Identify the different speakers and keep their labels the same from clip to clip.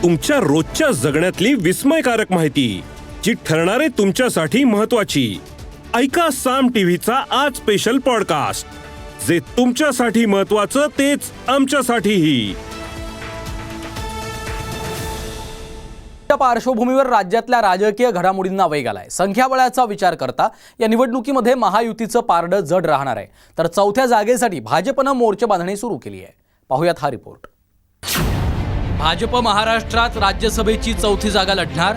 Speaker 1: तुमच्या रोजच्या जगण्यातली विस्मयकारक माहिती जी ठरणारे तुमच्यासाठी महत्त्वाची. ऐका साम टीव्हीचा आज स्पेशल पॉडकास्ट, जे तुमच्यासाठी महत्त्वाचं तेच आमच्यासाठीही.
Speaker 2: पार्श्वभूमीवर राज्यातल्या राजकीय घडामोडींना वेग आलाय. संख्याबळाचा विचार करता या निवडणुकीमध्ये महायुतीचं पारडं जड राहणार आहे. तर चौथ्या जागेसाठी भाजपनं मोर्चे बांधणी सुरू केली आहे. पाहूयात हा रिपोर्ट. भाजप महाराष्ट्रात राज्यसभेची चौथी जागा लढणार.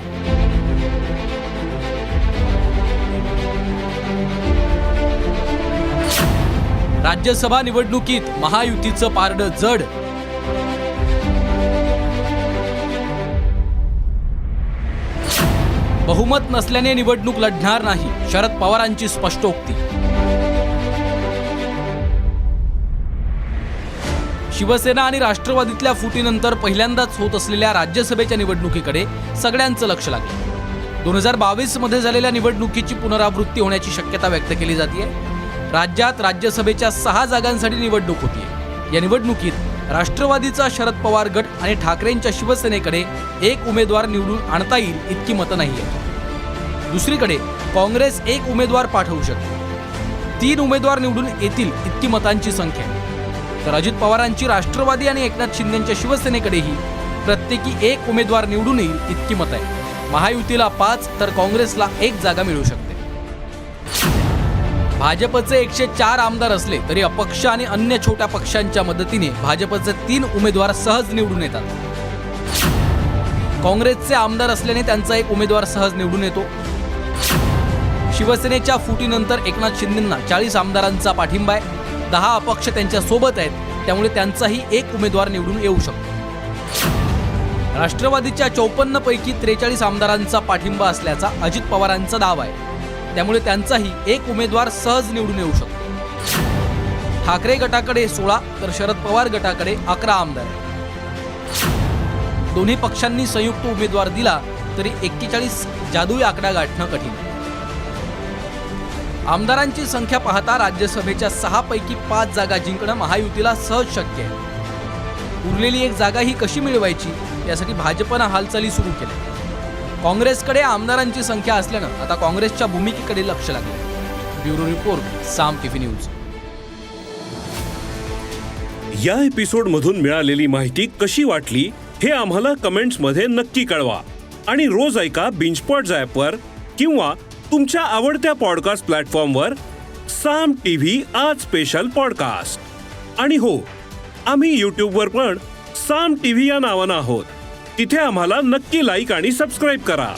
Speaker 2: राज्यसभा निवडणुकीत महायुतीचं पारडं जड. बहुमत नसल्याने निवडणूक लढणार नाही, शरद पवारांची स्पष्टोक्ती. शिवसेना आणि राष्ट्रवादीतल्या फुटीनंतर पहिल्यांदाच होत असलेल्या राज्यसभेच्या निवडणुकीकडे सगळ्यांचं लक्ष लागलं. 2022 मध्ये झालेल्या निवडणुकीची पुनरावृत्ती होण्याची शक्यता व्यक्त केली जाते. राज्यात राज्यसभेच्या 6 जागांसाठी निवडणूक होतीये. या निवडणुकीत राष्ट्रवादीचा शरद पवार गट आणि ठाकरेंच्या शिवसेनेकडे एक उमेदवार निवडून आणता येईल इतकी मतं नाहीये. दुसरीकडे काँग्रेस एक उमेदवार पाठवू शकते. 3 उमेदवार निवडून येतील इतकी मतांची संख्या आहे. तर अजित पवारांची राष्ट्रवादी आणि एकनाथ शिंदेच्या शिवसेनेकडेही प्रत्येकी एक उमेदवार निवडून येईल इतकी मतं आहे. महायुतीला 5 तर काँग्रेसला 1 जागा मिळू शकते. भाजपचे 104 आमदार असले तरी अपक्ष आणि अन्य छोट्या पक्षांच्या मदतीने भाजपचे 3 उमेदवार सहज निवडून येतात. काँग्रेसचे आमदार असल्याने त्यांचा 1 उमेदवार सहज निवडून येतो. शिवसेनेच्या फुटीनंतर एकनाथ शिंदेंना 40 आमदारांचा पाठिंबा आहे. 10 अपक्ष त्यांच्या सोबत आहेत, त्यामुळे त्यांचाही 1 उमेदवार निवडून येऊ शकतो. राष्ट्रवादीच्या 54 पैकी 43 आमदारांचा पाठिंबा असल्याचा अजित पवारांचा दावा आहे, त्यामुळे त्यांचाही 1 उमेदवार सहज निवडून येऊ शकतो. ठाकरे गटाकडे 16 तर शरद पवार गटाकडे 11 आमदार आहेत. दोन्ही पक्षांनी संयुक्त उमेदवार दिला तरी 41 जादुई आकडा गाठणं कठीण आहे. आमदारांची संख्या पाहता राज्यसभेच्या 6 पैकी 5 जागा जिंकणं महायुतीला सहज शक्य आहे. उरलेली 1 जागा ही कशी मिळवायची यासाठी भाजपनं हालचाली सुरू केल्या. काँग्रेसकडे आमदारांची संख्या असल्यानं आता काँग्रेसच्या भूमिकेकडे लक्ष लागले. ब्युरो रिपोर्ट, साम टीव्ही न्यूज.
Speaker 1: या एपिसोडमधून मिळालेली माहिती कशी वाटली हे आम्हाला कमेंट्समध्ये नक्की कळवा. आणि रोज ऐका बिंचपॉट ॲपवर किंवा तुमच्या आवडत्या पॉडकास्ट प्लॅटफॉर्मवर साम टीव्ही आज स्पेशल पॉडकास्ट. आणि हो, आम्ही यूट्यूबवर पण साम टीव्ही या नावानं आहोत. तिथे आम्हाला नक्की लाईक आणि सबस्क्राईब करा.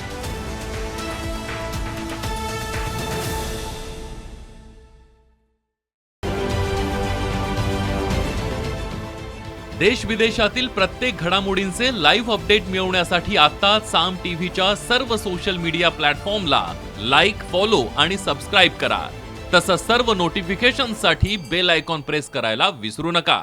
Speaker 3: देश विदेशातील प्रत्येक घडामोडींचे लाईव्ह अपडेट मिळवण्यासाठी आता साम टीव्हीच्या सर्व सोशल मीडिया प्लॅटफॉर्मला लाईक, फॉलो आणि सबस्क्राईब करा. तसंच सर्व नोटिफिकेशनसाठी बेल आयकॉन प्रेस करायला विसरू नका.